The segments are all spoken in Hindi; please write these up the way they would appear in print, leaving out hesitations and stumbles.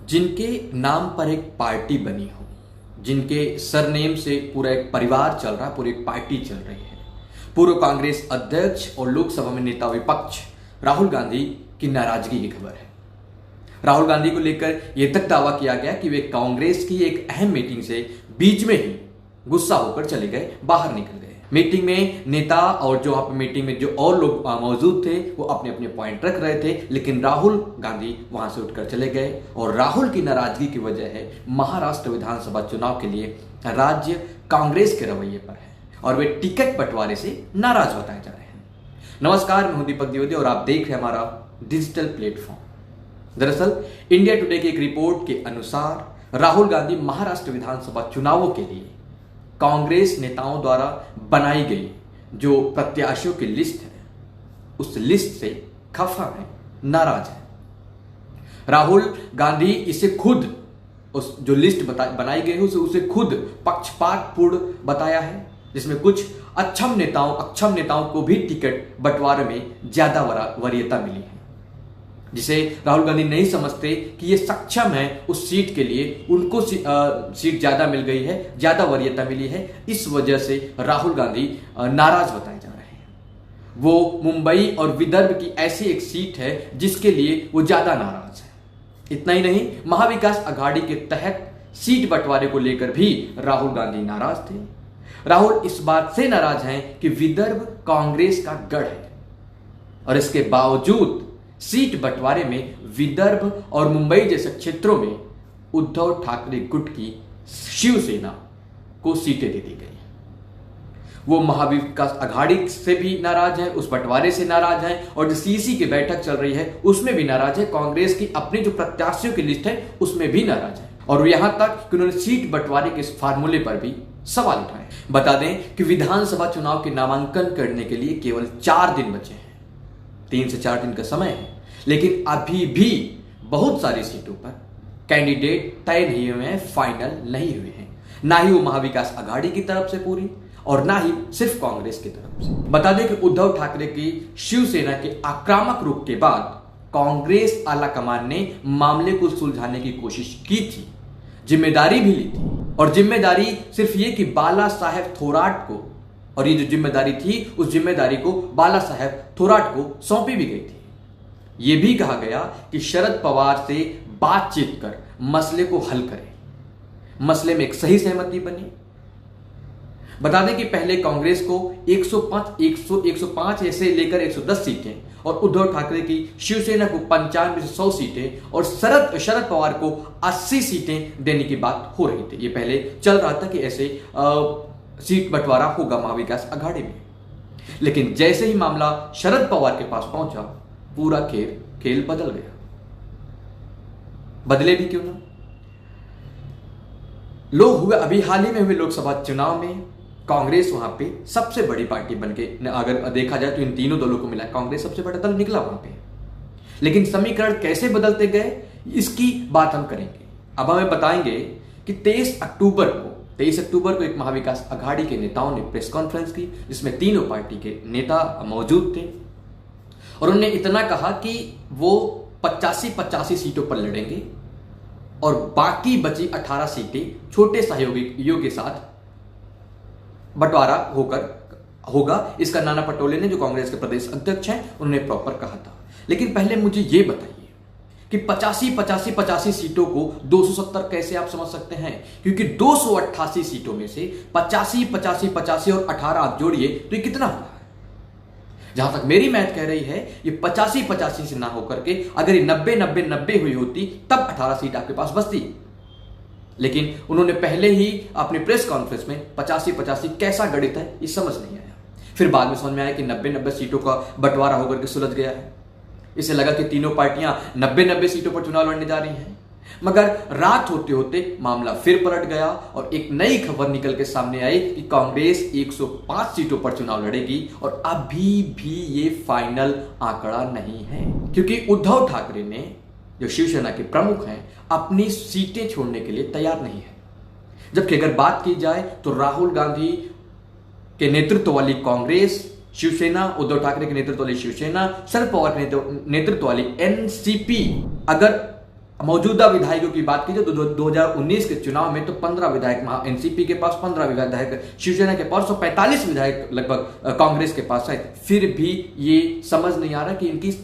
जिनके नाम पर एक पार्टी बनी हो, जिनके सरनेम से पूरा एक परिवार चल रहा है, पूरी एक पार्टी चल रही है। पूर्व कांग्रेस अध्यक्ष और लोकसभा में नेता विपक्ष राहुल गांधी की नाराजगी की खबर है। राहुल गांधी को लेकर यह तक दावा किया गया कि वे कांग्रेस की एक अहम मीटिंग से बीच में ही गुस्सा होकर चले गए, बाहर निकल गए। मीटिंग में नेता और जो वहां पर मीटिंग में जो और लोग मौजूद थे वो अपने अपने पॉइंट रख रहे थे, लेकिन राहुल गांधी वहां से उठकर चले गए। और राहुल की नाराजगी की वजह है महाराष्ट्र विधानसभा चुनाव के लिए राज्य कांग्रेस के रवैये पर है और वे टिकट बंटवारे से नाराज बताए जा रहे हैं। नमस्कार, मैं हूं दीपक द्विवेदी और आप देख रहे हैं हमारा डिजिटल प्लेटफॉर्म। दरअसल इंडिया टुडे की एक रिपोर्ट के अनुसार राहुल गांधी महाराष्ट्र विधानसभा चुनावों के लिए कांग्रेस नेताओं द्वारा बनाई गई जो प्रत्याशियों की लिस्ट है, उस लिस्ट से खफा है, नाराज है। राहुल गांधी इसे खुद, उस जो लिस्ट बनाई गई है उसे खुद पक्षपातपूर्ण बताया है, जिसमें कुछ अक्षम नेताओं को भी टिकट बंटवारे में ज्यादा वरीयता मिली है, जिसे राहुल गांधी नहीं समझते कि ये सक्षम है उस सीट के लिए, उनको सीट ज्यादा मिल गई है, ज्यादा वरीयता मिली है। इस वजह से राहुल गांधी नाराज बताए जा रहे हैं। वो मुंबई और विदर्भ की ऐसी एक सीट है जिसके लिए वो ज्यादा नाराज है। इतना ही नहीं, महाविकास अघाड़ी के तहत सीट बंटवारे को लेकर भी राहुल गांधी नाराज थे। राहुल इस बात से नाराज हैं कि विदर्भ कांग्रेस का गढ़ है और इसके बावजूद सीट बंटवारे में विदर्भ और मुंबई जैसे क्षेत्रों में उद्धव ठाकरे गुट की शिवसेना को सीटें दे दी गई। वो महाविकास अघाड़ी से भी नाराज है, उस बंटवारे से नाराज है और जो सीसी की बैठक चल रही है उसमें भी नाराज है। कांग्रेस की अपनी जो प्रत्याशियों की लिस्ट है उसमें भी नाराज है और यहां तक कि उन्होंने सीट बंटवारे के इस फार्मूले पर भी सवाल उठाए। बता दें कि विधानसभा चुनाव के नामांकन करने के लिए केवल 4 दिन बचे हैं, 3 से 4 दिन का समय है, लेकिन अभी भी बहुत सारी सीटों पर कैंडिडेट तय नहीं हुए हैं, फाइनल नहीं हुए हैं, ना ही वो महाविकास अघाड़ी की तरफ से पूरी और ना ही सिर्फ कांग्रेस की तरफ से। बता दें कि उद्धव ठाकरे की शिवसेना के आक्रामक रुख के बाद कांग्रेस आलाकमान ने मामले को सुलझाने की कोशिश की थी, जिम्मेदारी भी ली थी और जिम्मेदारी सिर्फ ये कि बाला साहेब थोराट को, और ये जो जिम्मेदारी थी उस जिम्मेदारी को बाला साहेब थोराट को सौंपी भी गई थी। यह भी कहा गया कि शरद पवार से बातचीत कर मसले को हल करें, मसले में एक सही सहमति बनी। बता दें कि पहले कांग्रेस को 105 ऐसे लेकर 110 सीटें और उद्धव ठाकरे की शिवसेना को 95 से 100 सीटें और शरद पवार को 80 सीटें देने की बात हो रही थी। ये पहले चल रहा था कि ऐसे सीट बंटवारा होगा महाविकास अघाड़ी में, लेकिन जैसे ही मामला शरद पवार के पास पहुंचा पूरा खेल बदल गया। बदले भी क्यों ना, लोग हुए अभी हाल ही में हुए लोकसभा चुनाव में कांग्रेस वहां पे सबसे बड़ी पार्टी बनके, अगर देखा जाए तो इन तीनों दलों को मिला कांग्रेस सबसे बड़ा दल निकला वहां पे। लेकिन समीकरण कैसे बदलते गए इसकी बात हम करेंगे। अब हमें बताएंगे कि 23 अक्टूबर को एक महाविकास अघाड़ी के नेताओं ने प्रेस कॉन्फ्रेंस की, जिसमें तीनों पार्टी के नेता मौजूद थे और उन्होंने इतना कहा कि वो 85 सीटों पर लड़ेंगे और बाकी बची 18 सीटें छोटे सहयोगियों के साथ बंटवारा होगा। इसका नाना पटोले ने, जो कांग्रेस के प्रदेश अध्यक्ष हैं, उन्होंने प्रॉपर कहा था। लेकिन पहले मुझे यह बताइए कि 85 सीटों को 270 कैसे आप समझ सकते हैं, क्योंकि 288 सीटों में से 85 और 18 आप जोड़िए तो ये कितना होगा। जहां तक मेरी मैथ कह रही है ये 85 से ना होकर के अगर ये 90 हुई होती तब 18 सीट आपके पास बचती। लेकिन उन्होंने पहले ही अपने प्रेस कॉन्फ्रेंस में 85 कैसा गणित है ये समझ नहीं आया। फिर बाद में समझ में आया कि 90 सीटों का बंटवारा होकर के सुलझ गया है। इसे लगा कि तीनों पार्टियां 90 सीटों पर चुनाव लड़ने जा रही हैं, मगर रात होते होते मामला फिर पलट गया और एक नई खबर निकल के सामने आई कि कांग्रेस 105 सीटों पर चुनाव लड़ेगी और अभी भी ये फाइनल आंकड़ा नहीं है, क्योंकि उद्धव ठाकरे ने, जो शिवसेना के प्रमुख हैं, अपनी सीटें छोड़ने के लिए तैयार नहीं है। जबकि अगर बात की जाए तो राहुल गांधी के नेतृत्व वाली कांग्रेस, शिवसेना, उद्धव ठाकरे के नेतृत्व वाली शिवसेना, शरद पवार के नेतृत्व वाली एनसीपी अगर मौजूदा विधायकों की बात कीजिए तो 2019 के चुनाव में तो 15 विधायक एनसीपी के पास, 15 विधायक शिवसेना के पास और 45 विधायक लगभग कांग्रेस के पास है। फिर भी ये समझ नहीं आ रहा कि इनकी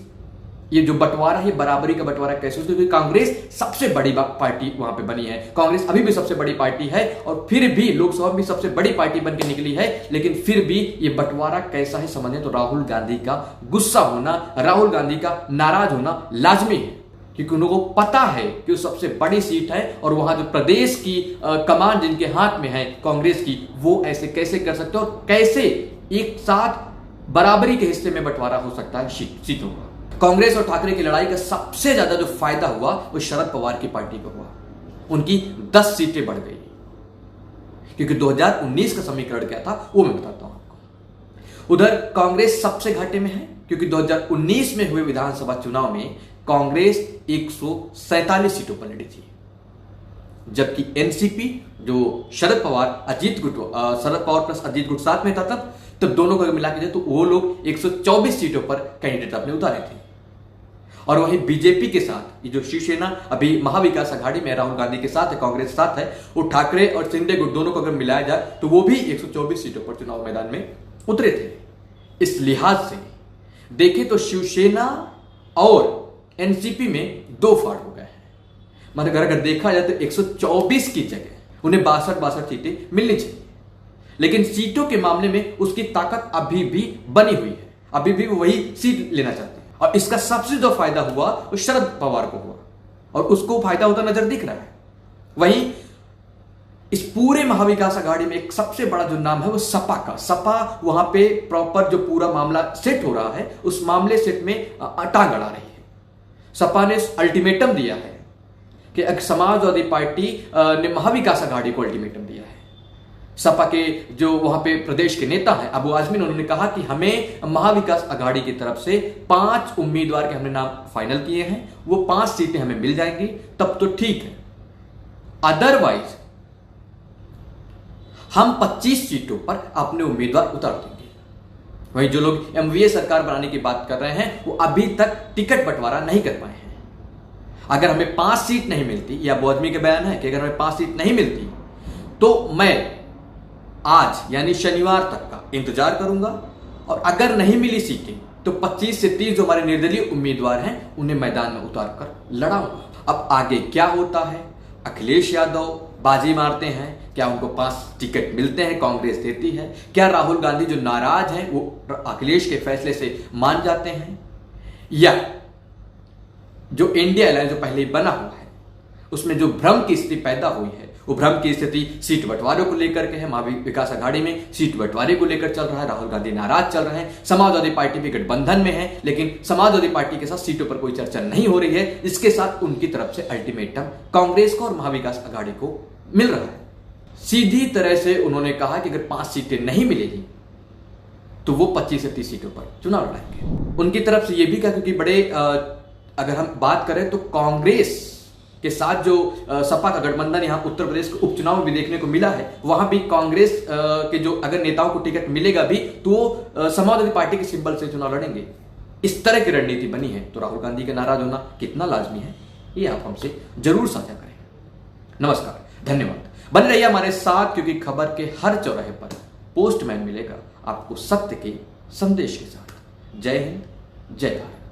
ये जो बंटवारा है, बराबरी का बंटवारा कैसे होता है, क्योंकि कांग्रेस सबसे बड़ी पार्टी वहां पे बनी है, कांग्रेस अभी भी सबसे बड़ी पार्टी है और फिर भी लोकसभा में भी सबसे बड़ी पार्टी बन के निकली है, लेकिन फिर भी ये बंटवारा कैसा है समझे तो राहुल गांधी का गुस्सा होना, राहुल गांधी का नाराज होना लाजमी है, क्योंकि उनको पता है कि वो सबसे बड़ी सीट है और वहां जो प्रदेश की कमान जिनके हाथ में है कांग्रेस की, वो ऐसे कैसे कर सकते हैं और कैसे एक साथ बराबरी के हिस्से में बंटवारा हो सकता है सीटों का। कांग्रेस और ठाकरे की लड़ाई का सबसे ज्यादा जो फायदा हुआ वो शरद पवार की पार्टी को हुआ, उनकी 10 सीटें बढ़ गई, क्योंकि 2019 का समीकरण क्या था वो मैं बताता हूं आपको। उधर कांग्रेस सबसे घाटे में है, क्योंकि 2019 में हुए विधानसभा चुनाव में कांग्रेस 147 सीटों पर लड़ी थी, जबकि एनसीपी जो शरद पवार प्लस अजीत गुट साथ में था तब दोनों को मिला के तो वो लोग 124 सीटों पर कैंडिडेट अपने उतारे थे। और वहीं बीजेपी के साथ ये जो शिवसेना अभी महाविकास आघाड़ी में राहुल गांधी के साथ है, कांग्रेस के साथ है, वो ठाकरे और शिंदे गुट दोनों को अगर मिलाया जाए तो वो भी 124 सीटों पर चुनाव मैदान में उतरे थे। इस लिहाज से देखें तो शिवसेना और एनसीपी में 2 फाड़ हो गए हैं। मतलब अगर देखा जाए तो 124 की जगह उन्हें 62 सीटें मिलनी चाहिए, लेकिन सीटों के मामले में उसकी ताकत अभी भी बनी हुई है, अभी भी वो वही सीट लेना चाहते हैं। और इसका सबसे जो फायदा हुआ वो शरद पवार को हुआ और उसको फायदा होता नजर दिख रहा है। वहीं इस पूरे महाविकास आघाड़ी में एक सबसे बड़ा जो नाम है वो सपा का। सपा वहां पे प्रॉपर जो पूरा मामला सेट हो रहा है उस मामले सेट में टांग अड़ा रही है। सपा ने अल्टीमेटम दिया है कि समाजवादी पार्टी ने महाविकास आघाड़ी को अल्टीमेटम दिया है। सपा के जो वहां पे प्रदेश के नेता हैं अबू आजमी, उन्होंने कहा कि हमें महाविकास आघाड़ी की तरफ से 5 उम्मीदवार के हमने नाम फाइनल किए हैं, वो 5 सीटें हमें मिल जाएंगी तब तो ठीक है, अदरवाइज हम 25 सीटों पर अपने उम्मीदवार उतार देंगे। वहीं जो लोग एमवीए सरकार बनाने की बात कर रहे हैं वो अभी तक टिकट बंटवारा नहीं कर पाए हैं। अगर हमें 5 सीट नहीं मिलती, या अबू आजमी का बयान है कि अगर हमें 5 सीट नहीं मिलती तो मैं आज यानी शनिवार तक का इंतजार करूंगा और अगर नहीं मिली सीटें तो 25 से 30 जो हमारे निर्दलीय उम्मीदवार हैं उन्हें मैदान में उतार कर लड़ाऊंगा। अब आगे क्या होता है, अखिलेश यादव बाजी मारते हैं, क्या उनको 5 टिकट मिलते हैं, कांग्रेस देती है, क्या राहुल गांधी जो नाराज हैं वो अखिलेश के फैसले से मान जाते हैं, या जो इंडिया अलायंस जो पहले बना हुआ है उसमें जो भ्रम की स्थिति पैदा हुई है, वो भ्रम की स्थिति सीट बंटवारे को लेकर के है। महाविकास आघाड़ी में सीट बंटवारे को लेकर चल रहा है, राहुल गांधी नाराज चल रहे हैं, समाजवादी पार्टी भी गठबंधन में है, लेकिन समाजवादी पार्टी के साथ सीटों पर कोई चर्चा नहीं हो रही है। इसके साथ उनकी तरफ से अल्टीमेटम कांग्रेस को और महाविकास आघाड़ी को मिल रहा है। सीधी तरह से उन्होंने कहा कि अगर 5 सीटें नहीं मिलेगी तो वो 25 से 30 सीटों पर चुनाव लड़ाएंगे। उनकी तरफ से यह भी कहा, क्योंकि बड़े अगर हम बात करें तो कांग्रेस के साथ जो सपा का गठबंधन यहां उत्तर प्रदेश के उपचुनाव में भी देखने को मिला है, वहां भी कांग्रेस के जो अगर नेताओं को टिकट मिलेगा भी तो वो समाजवादी पार्टी के सिंबल से चुनाव लड़ेंगे। इस तरह की रणनीति बनी है, तो राहुल गांधी का नाराज होना कितना लाजमी है ये आप हमसे जरूर साझा करें। नमस्कार, धन्यवाद। बने रहिए हमारे साथ, क्योंकि खबर के हर चौराहे पर पोस्टमैन मिलेगा आपको सत्य के संदेश के साथ। जय हिंद, जय भारत।